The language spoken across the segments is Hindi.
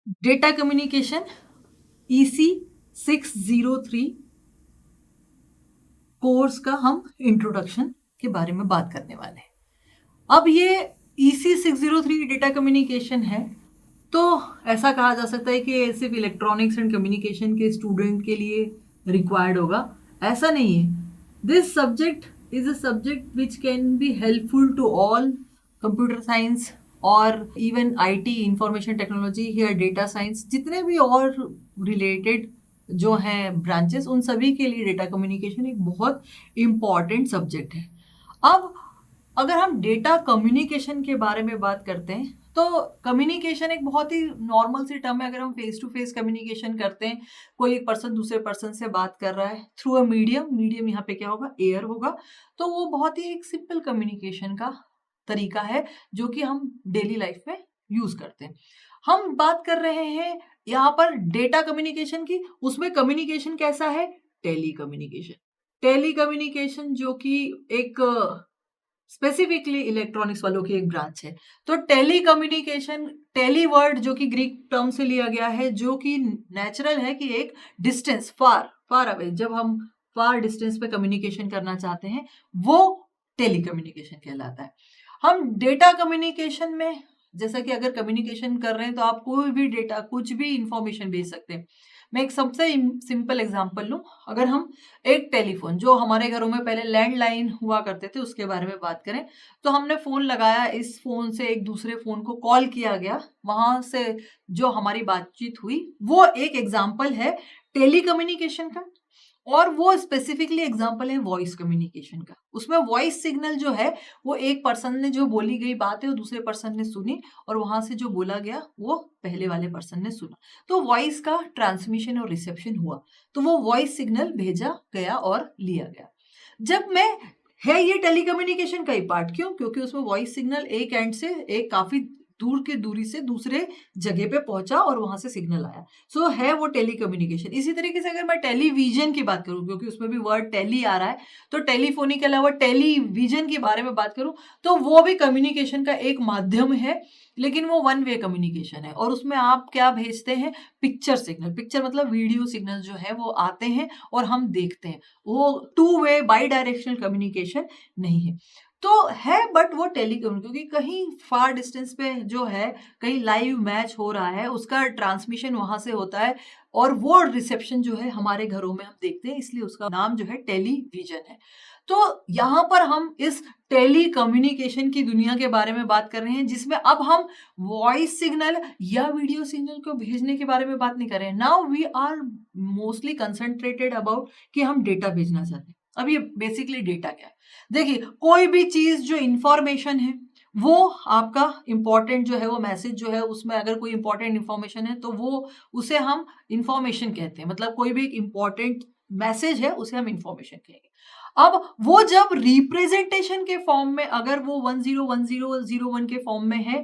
डेटा कम्युनिकेशन EC 603 कोर्स का हम इंट्रोडक्शन के बारे में बात करने वाले हैं। अब ये EC 603 डेटा कम्युनिकेशन है, तो ऐसा कहा जा सकता है कि सिर्फ इलेक्ट्रॉनिक्स एंड कम्युनिकेशन के स्टूडेंट के लिए रिक्वायर्ड होगा। ऐसा नहीं है। This subject is a subject which can be helpful to all computer science और इवन IT, इंफॉर्मेशन टेक्नोलॉजी या डेटा साइंस, जितने भी और रिलेटेड जो हैं ब्रांचेस, उन सभी के लिए डेटा कम्युनिकेशन एक बहुत इम्पॉर्टेंट सब्जेक्ट है। अब अगर हम डेटा कम्युनिकेशन के बारे में बात करते हैं, तो कम्युनिकेशन एक बहुत ही नॉर्मल सी टर्म है। अगर हम फेस टू फेस कम्युनिकेशन करते हैं, कोई एक पर्सन दूसरे पर्सन से बात कर रहा है थ्रू अ मीडियम यहाँ पे क्या होगा, एयर होगा, तो वो बहुत ही एक सिंपल कम्युनिकेशन का तरीका है जो कि हम डेली लाइफ में यूज करते हैं। हम बात कर रहे हैं यहाँ पर डेटा कम्युनिकेशन की। उसमें कम्युनिकेशन कैसा है, टेली कम्युनिकेशन। टेली कम्युनिकेशन जो कि एक स्पेसिफिकली इलेक्ट्रॉनिक्स वालों की एक ब्रांच है। तो टेली कम्युनिकेशन, टेली वर्ड जो कि ग्रीक टर्म से लिया गया है, जो कि नेचुरल है कि एक डिस्टेंस फार फार अवे, जब हम फार डिस्टेंस पे कम्युनिकेशन करना चाहते हैं, वो टेली कम्युनिकेशन कहलाता है। हम डेटा कम्युनिकेशन में, जैसा कि अगर कम्युनिकेशन कर रहे हैं तो आप कोई भी डेटा, कुछ भी इंफॉर्मेशन भेज सकते हैं। मैं एक सबसे सिंपल एग्जांपल लूं। अगर हम एक टेलीफोन, जो हमारे घरों में पहले लैंडलाइन हुआ करते थे, उसके बारे में बात करें, तो हमने फोन लगाया, इस फोन से एक दूसरे फोन को कॉल किया गया, वहां से जो हमारी बातचीत हुई, वो एक एग्जांपल है टेली कम्युनिकेशन का। और वो स्पेसिफिकली एग्जांपल है वॉइस कम्युनिकेशन का। उसमें वॉइस सिग्नल जो है, वो एक पर्सन ने जो बोली गई बात है वो दूसरे पर्सन ने सुनी, और वहां से जो बोला गया वो पहले वाले पर्सन ने सुना। तो वॉइस का ट्रांसमिशन और रिसेप्शन हुआ, तो वो वॉइस सिग्नल भेजा गया और लिया गया। जब मैं है ये टेलीकम्युनिकेशन का ही पार्ट, क्यों? क्योंकि उसमें वॉइस सिग्नल एक एंड से, एक काफी दूर की दूरी से दूसरे जगह पे पहुंचा और वहां से सिग्नल आया। सो है वो टेलीकम्युनिकेशन। इसी तरीके से अगर मैं टेलीविजन की बात करूं, क्योंकि उसमें भी वर्ड टेली आ रहा है, तो टेलीफोनी के अलावा टेलीविजन के बारे में बात करूं, तो वो भी कम्युनिकेशन का एक माध्यम है, लेकिन वो वन वे कम्युनिकेशन है। और उसमें आप क्या भेजते हैं, पिक्चर सिग्नल। पिक्चर मतलब वीडियो सिग्नल जो है वो आते हैं और हम देखते हैं। वो two way by directional communication नहीं है। तो है, बट वो टेलीकम्युनिकेशन, क्योंकि कहीं फार डिस्टेंस पे जो है, कहीं लाइव मैच हो रहा है, उसका ट्रांसमिशन वहां से होता है, और वो रिसेप्शन जो है हमारे घरों में हम देखते हैं, इसलिए उसका नाम जो है टेलीविजन है। तो यहाँ पर हम इस टेली कम्युनिकेशन की दुनिया के बारे में बात कर रहे हैं, जिसमें अब हम वॉइस सिग्नल या वीडियो सिग्नल को भेजने के बारे में बात नहीं कर रहे हैं। Now we are mostly concentrated about कि हम डेटा भेजना चाहते हैं। अब ये बेसिकली डेटा क्या है, देखिए, कोई भी चीज जो इंफॉर्मेशन है, वो आपका इंपॉर्टेंट जो है, वो मैसेज जो है, उसमें अगर कोई इंपॉर्टेंट इंफॉर्मेशन है तो वो, उसे हम इंफॉर्मेशन कहते हैं। मतलब कोई भी इंपॉर्टेंट मैसेज है, उसे हम इंफॉर्मेशन कहेंगे। अब वो जब रिप्रेजेंटेशन के फॉर्म में, अगर वो 101001 के फॉर्म में है,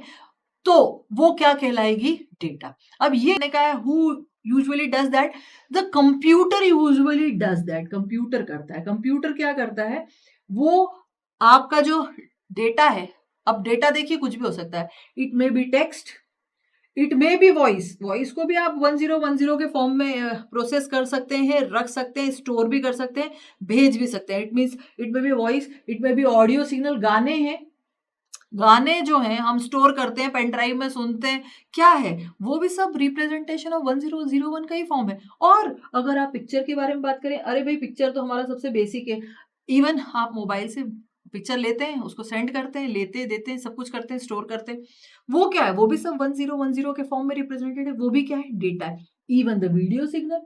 तो वो क्या कहलाएगी, डेटा। अब ये ने कहा है who usually does that, the computer usually does that. Computer करता है। कंप्यूटर क्या करता है, वो आपका जो डेटा है, अब डेटा देखिए कुछ भी हो सकता है, it may be text, it may be voice. Voice को भी आप 1010 के फॉर्म में प्रोसेस कर सकते हैं, रख सकते हैं, स्टोर भी कर सकते हैं, भेज भी सकते हैं। It means it may be voice, it may be audio signal. गाने हैं, गाने जो हैं हम स्टोर करते हैं, पेन ड्राइव में सुनते हैं, क्या है, वो भी सब रिप्रेजेंटेशन ऑफ 1001 का ही फॉर्म है। और अगर आप पिक्चर के बारे में बात करें, अरे भाई, पिक्चर तो हमारा सबसे बेसिक है। इवन आप मोबाइल से पिक्चर लेते हैं, उसको सेंड करते हैं, लेते देते हैं, सब कुछ करते हैं, स्टोर करते हैं, वो क्या है, वो भी सब 1010 के फॉर्म में रिप्रेजेंटेड है, वो भी क्या है, डेटा है। इवन द वीडियो सिग्नल,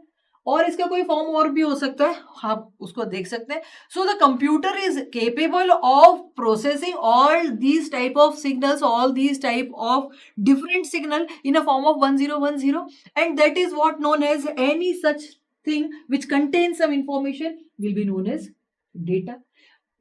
और इसका कोई फॉर्म और भी हो सकता है, आप उसको देख सकते हैं। So the computer is capable of processing all these type of signals, all these type of different signal in a form of 1010, and that is what known as any such thing which contains some information will be known as data.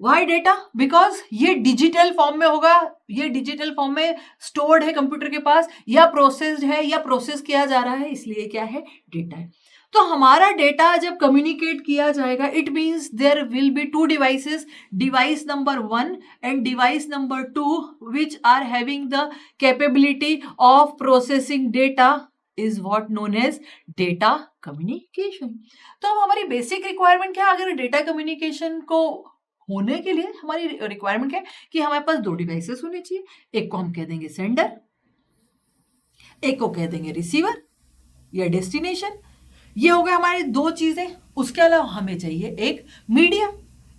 Why data? Because ये डिजिटल फॉर्म में होगा, ये डिजिटल फॉर्म में स्टोर्ड है कंप्यूटर के पास, या प्रोसेस्ड है, या प्रोसेस किया जा रहा है, इसलिए क्या है, डेटा है। तो हमारा डेटा जब कम्युनिकेट किया जाएगा, it means there will be two devices, device number 1 and device number 2, which are having the capability of processing data is what known as data communication. तो अब हमारी बेसिक रिक्वायरमेंट क्या है? अगर डेटा कम्युनिकेशन को होने के लिए हमारी रिक्वायरमेंट क्या है कि हमारे पास दो डिवाइसेस होने चाहिए. एक को हम कह देंगे सेंडर, एक को कह देंगे रिसीवर या डेस्टिनेशन. ये हो गए हमारी दो चीजें. उसके अलावा हमें चाहिए एक मीडिया.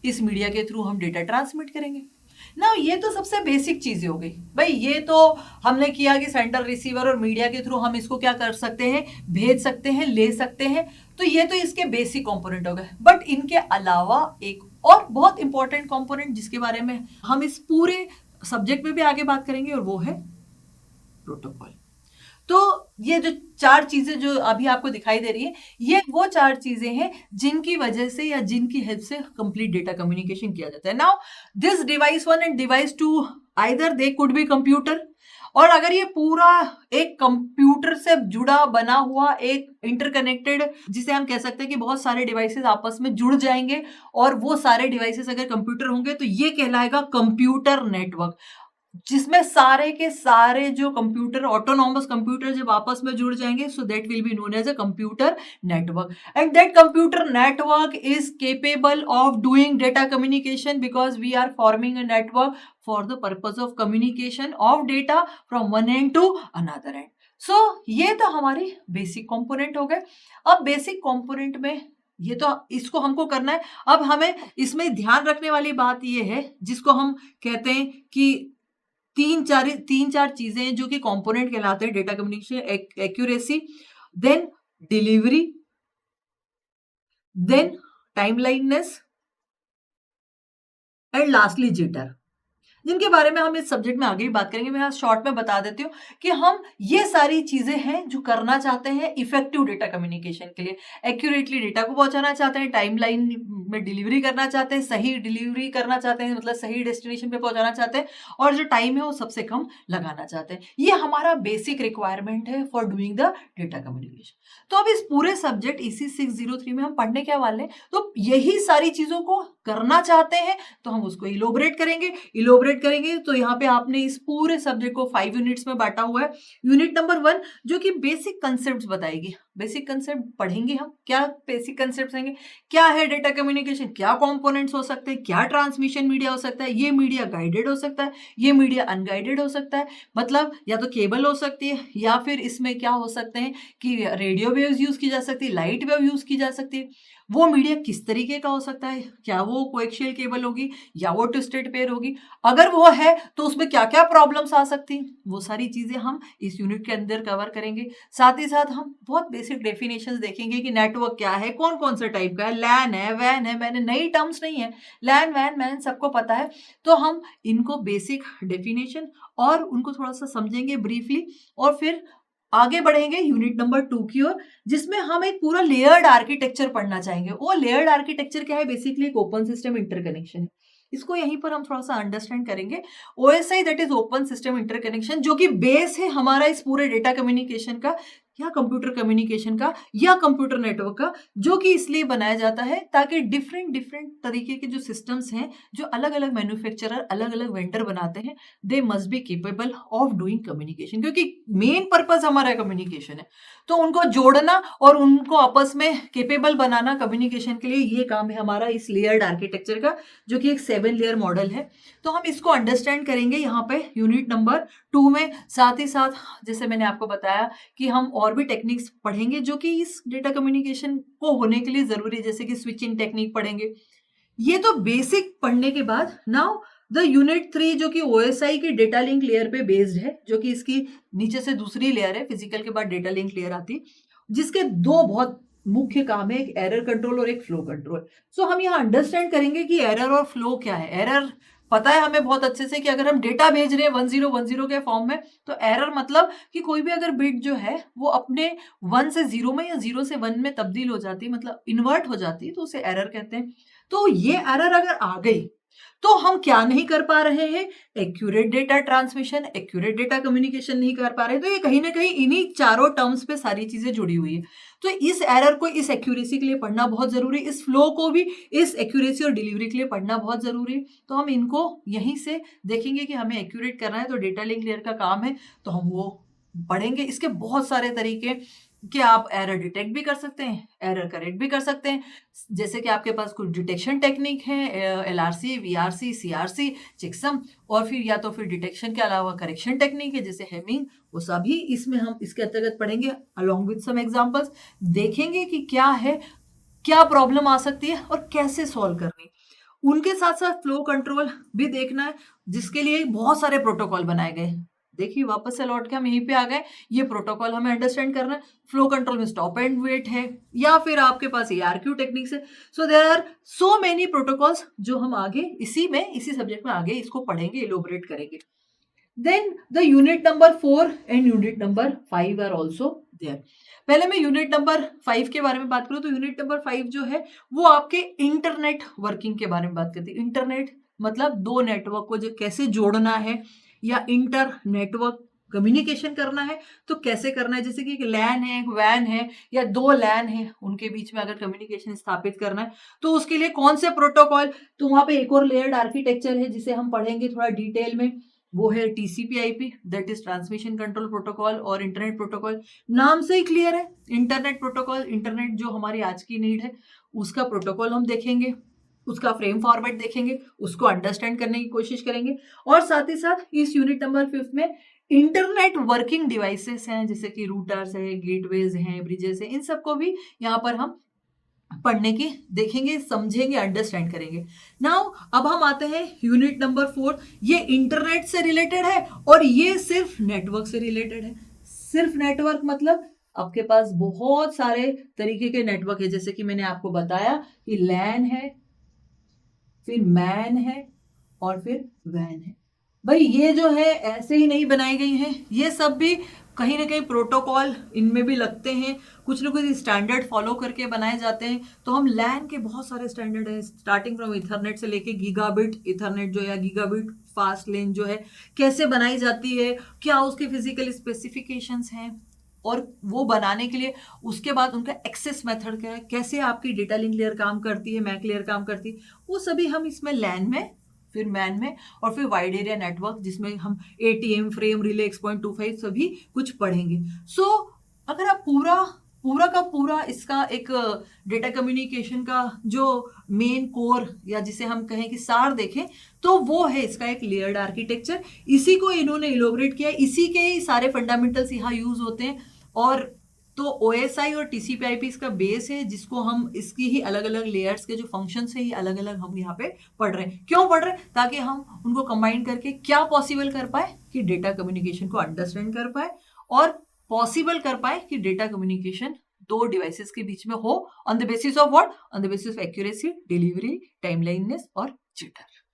इस मीडिया के थ्रू हम डेटा ट्रांसमिट करेंगे ना. ये तो सबसे बेसिक चीजें हो गई भाई. ये तो हमने किया कि सेंटर, रिसीवर और मीडिया के थ्रू हम इसको क्या कर सकते हैं, भेज सकते हैं, ले सकते हैं. तो ये तो इसके बेसिक कंपोनेंट हो गए. बट इनके अलावा एक और बहुत इंपॉर्टेंट कंपोनेंट जिसके बारे में हम इस पूरे सब्जेक्ट में भी आगे बात करेंगे और वो है प्रोटोकॉल. तो ये जो चार चीजें जो अभी आपको दिखाई दे रही है, ये वो चार चीजें हैं जिनकी वजह से या जिनकी हेल्प से कंप्लीट डेटा कम्युनिकेशन किया जाता है. Now this device 1 and device 2 either they could be computer. और अगर ये पूरा एक कंप्यूटर से जुड़ा बना हुआ एक इंटरकनेक्टेड, जिसे हम कह सकते हैं कि बहुत सारे डिवाइसेस आपस में जुड़ जाएंगे और वो सारे डिवाइसेस अगर कंप्यूटर होंगे तो ये कहलाएगा कंप्यूटर नेटवर्क, जिसमें सारे के सारे जो कंप्यूटर, ऑटोनॉमस कंप्यूटर जब आपस में जुड़ जाएंगे, so that will be known as a computer network. And that computer network is capable of doing data communication because we are forming a network for the purpose of communication of data from one end to another end. So ये तो हमारी बेसिक कंपोनेंट हो गए. अब बेसिक कंपोनेंट में ये तो इसको हमको करना है. अब हमें इसमें ध्यान रखने वाली बात ये है जिसको हम कहते हैं कि तीन चार चीजें जो कि कंपोनेंट कहलाते हैं data communication. Accuracy, then delivery, then timelineness and lastly jitter, जिनके बारे में हम इस सब्जेक्ट में आगे भी बात करेंगे. मैं यहाँ शॉर्ट में बता देती हूँ कि हम ये सारी चीजें हैं जो करना चाहते हैं इफेक्टिव डेटा कम्युनिकेशन के लिए. एक्यूरेटली डेटा को पहुंचाना चाहते हैं, टाइमलाइन में डिलीवरी करना चाहते हैं, सही डिलीवरी करना चाहते हैं, मतलब सही डेस्टिनेशन पे पहुंचाना चाहते हैं, और जो टाइम है वो सबसे कम लगाना चाहते हैं. ये हमारा बेसिक रिक्वायरमेंट है for doing the data communication. तो अब इस पूरे सब्जेक्ट EC 603 में हम पढ़ने क्या वाले हैं, तो यही सारी चीजों को करना चाहते हैं तो हम उसको इलोबरेट करेंगे. तो यहाँ पे आपने इस पूरे सब्जेक्ट को 5 यूनिट्स में बांटा हुआ है. यूनिट नंबर 1 जो कि बेसिक कंसेप्ट्स बताएगी. बेसिक कंसेप्ट पढ़ेंगे हम. क्या बेसिक कंसेप्ट्स रहेंगे? क्या है डेटा कम्युनिकेशन, क्या कंपोनेंट्स हो सकते हैं, क्या ट्रांसमिशन मीडिया हो सकता है, ये मीडिया गाइडेड हो सकता है, ये मीडिया अनगाइडेड हो सकता है, मतलब या तो केबल हो सकती है या फिर इसमें क्या हो सकते हैं कि रेडियो वेव्स यूज की जा सकती है, लाइट वेव यूज की जा सकती है. वो मीडिया किस तरीके का हो सकता है, क्या वो कोएक्सियल केबल होगी या वो ट्विस्टेड पेयर होगी, अगर वो है तो उसमें क्या क्या प्रॉब्लम्स आ सकती हैं, वो सारी चीजें हम इस यूनिट के अंदर कवर करेंगे. साथ ही साथ हम बहुत बेसिक डेफिनेशंस देखेंगे कि नेटवर्क क्या है, कौन कौन सा टाइप का है, लैन है, वैन है. मैंने नई टर्म्स नहीं है, लैन वैन मैन सबको पता है. तो हम इनको बेसिक डेफिनेशन और उनको थोड़ा सा समझेंगे ब्रीफली, और फिर आगे बढ़ेंगे यूनिट नंबर 2 की ओर, जिसमें हम एक पूरा लेयर्ड आर्किटेक्चर पढ़ना चाहेंगे. वो लेयर्ड आर्किटेक्चर क्या है? बेसिकली एक ओपन सिस्टम इंटरकनेक्शन है. इसको यहीं पर हम थोड़ा सा अंडरस्टैंड करेंगे. OSI that is open system interconnection, जो कि बेस है हमारा इस पूरे डेटा कम्युनिकेशन का या कंप्यूटर कम्युनिकेशन का या कंप्यूटर नेटवर्क का, जो कि इसलिए बनाया जाता है ताकि डिफरेंट तरीके के जो सिस्टम्स हैं, जो अलग अलग मैन्युफैक्चरर, अलग अलग वेंडर बनाते हैं, they must be capable of doing communication, क्योंकि मेन पर्पस हमारा कम्युनिकेशन है. तो उनको जोड़ना और उनको आपस में केपेबल बनाना कम्युनिकेशन के लिए, ये काम है हमारा इस लेयर्ड आर्किटेक्चर का, जो कि एक 7 लेयर मॉडल है. तो हम इसको अंडरस्टैंड करेंगे यहाँ पे यूनिट नंबर 2 में. साथ ही साथ जैसे मैंने आपको बताया कि हम और भी टेक्निक्स पढ़ेंगे जो कि इस डेटा कम्युनिकेशन को होने के लिए जरूरी है, जैसे कि स्विचिंग टेक्निक पढ़ेंगे. ये तो बेसिक पढ़ने के बाद नाउ द यूनिट 3 जो कि OSI की डेटा लिंक लेयर पे बेस्ड है, जो कि इसकी नीचे से दूसरी लेयर है, फिजिकल के बाद डेटा लिंक लेयर आती है, जिसके दो बहुत मुख्य काम है, एक एरर कंट्रोल और एक फ्लो कंट्रोल. सो हम यहाँ अंडरस्टैंड करेंगे कि एरर और फ्लो क्या है. एरर पता है हमें बहुत अच्छे से कि अगर हम डेटा भेज रहे हैं 1010 के फॉर्म में, तो एरर मतलब कि कोई भी अगर बिट जो है वो अपने 1 से 0 में या 0 से 1 में तब्दील हो जाती है, मतलब इन्वर्ट हो जाती है, तो उसे एरर कहते हैं. तो ये एरर अगर आ गई तो हम क्या नहीं कर पा रहे हैं? Accurate data transmission, accurate data communication नहीं कर पा रहे. तो ये कहीं ना कहीं इन्हीं चारों टर्म्स पे सारी चीजें जुड़ी हुई है. तो इस एरर को इस एक्यूरेसी के लिए पढ़ना बहुत जरूरी है, इस फ्लो को भी इस एक्यूरेसी और डिलीवरी के लिए पढ़ना बहुत जरूरी है. तो हम इनको यहीं से देखेंगे कि हमें एक्यूरेट करना है, तो डेटा लिंक लेयर का काम है, तो हम वो पढ़ेंगे। इसके बहुत सारे तरीके कि आप एरर डिटेक्ट भी कर सकते हैं, एरर करेक्ट भी कर सकते हैं। जैसे कि आपके पास कुछ डिटेक्शन टेक्निक है, एलआरसी, वीआरसी, सीआरसी, चेकसम, और फिर या तो फिर डिटेक्शन के अलावा करेक्शन टेक्निक है जैसे हेमिंग, वो सभी इसमें हम इसके अंतर्गत पढ़ेंगे अलॉन्ग विद सम एग्जांपल्स। देखेंगे कि क्या है, क्या प्रॉब्लम आ सकती है और कैसे सॉल्व करनी। उनके साथ साथ फ्लो कंट्रोल भी देखना है, जिसके लिए बहुत सारे प्रोटोकॉल बनाए गए। देखिए वापस से लौट के हम यहीं पे आ गए, ये प्रोटोकॉल हमें अंडरस्टैंड करना है। फ्लो कंट्रोल में स्टॉप एंड वेट है, या फिर आपके पास ARQ टेक्निक्स है। So there are so many protocols जो हम आगे इसी सब्जेक्ट में आगे इसको पढ़ेंगे, इलोबरेट करेंगे। Then the unit number 4 and unit number 5 are also there. पहले मैं यूनिट नंबर 5 के बारे में बात करूं तो यूनिट नंबर 5 जो है वो आपके इंटरनेट वर्किंग के बारे में बात करती है। इंटरनेट मतलब दो नेटवर्क को जो कैसे जोड़ना है, या इंटर नेटवर्क कम्युनिकेशन करना है तो कैसे करना है। जैसे कि एक लैन है, एक वैन है, या दो लैन है, उनके बीच में अगर कम्युनिकेशन स्थापित करना है तो उसके लिए कौन से प्रोटोकॉल। तो वहां पे एक और लेयर्ड आर्किटेक्चर है जिसे हम पढ़ेंगे थोड़ा डिटेल में, वो है TCP/IP, that is transmission control protocol और इंटरनेट प्रोटोकॉल। नाम से ही क्लियर है, इंटरनेट प्रोटोकॉल, इंटरनेट जो हमारी आज की नीड है उसका प्रोटोकॉल हम देखेंगे, उसका फ्रेम फॉर्मेट देखेंगे, उसको अंडरस्टैंड करने की कोशिश करेंगे। और साथ ही साथ इस यूनिट नंबर 5 में इंटरनेट वर्किंग डिवाइसेस हैं जैसे कि रूटर्स है, गेटवेज हैं, ब्रिजेस हैं, इन सबको भी यहाँ पर हम पढ़ने की देखेंगे, समझेंगे, अंडरस्टैंड करेंगे। नाउ अब हम आते हैं यूनिट नंबर 4। ये इंटरनेट से रिलेटेड है और ये सिर्फ नेटवर्क से रिलेटेड है। सिर्फ नेटवर्क मतलब आपके पास बहुत सारे तरीके के नेटवर्क है, जैसे कि मैंने आपको बताया कि लैन है, फिर मैन है और फिर वैन है। भाई ये जो है ऐसे ही नहीं बनाई गई हैं, ये सब भी कहीं ना कहीं प्रोटोकॉल इनमें भी लगते हैं, कुछ ना कुछ स्टैंडर्ड फॉलो करके बनाए जाते हैं। तो हम लैन के बहुत सारे स्टैंडर्ड हैं, स्टार्टिंग फ्रॉम इथरनेट से लेके गीगाबिट इथरनेट जो है, गीगाबिट फास्ट लेन जो है कैसे बनाई जाती है, क्या उसके फिजिकल स्पेसिफिकेशंस हैं, और वो बनाने के लिए उसके बाद उनका एक्सेस मेथड क्या है, कैसे आपकी डेटा लिंक लेयर काम करती है, मैक लेयर काम करती है, वो सभी हम इसमें लैन में, फिर मैन में, और फिर वाइड एरिया नेटवर्क जिसमें हम ATM, फ्रेम, रिले, X.25 सभी कुछ पढ़ेंगे। सो अगर आप पूरा का पूरा इसका एक डेटा कम्युनिकेशन का जो मेन कोर या जिसे हम कहें कि सार देखें तो वो है इसका एक लेयर्ड आर्किटेक्चर। इसी को इन्होंने इलोबरेट किया, इसी के ही सारे फंडामेंटल्स यहाँ यूज होते हैं। और तो OSI और TCP/IP इसका बेस है, जिसको हम इसकी ही अलग अलग लेयर्स के जो फंक्शंस है ये अलग अलग हम यहाँ पे पढ़ रहे हैं। क्यों पढ़ रहे हैं? ताकि हम उनको कंबाइन करके क्या पॉसिबल कर पाए कि डेटा कम्युनिकेशन को अंडरस्टैंड कर पाए, और पॉसिबल कर पाए कि डेटा कम्युनिकेशन दो डिवाइसेस के बीच में हो, on the basis of what, on the basis of accuracy, delivery, timelineness और जिटर।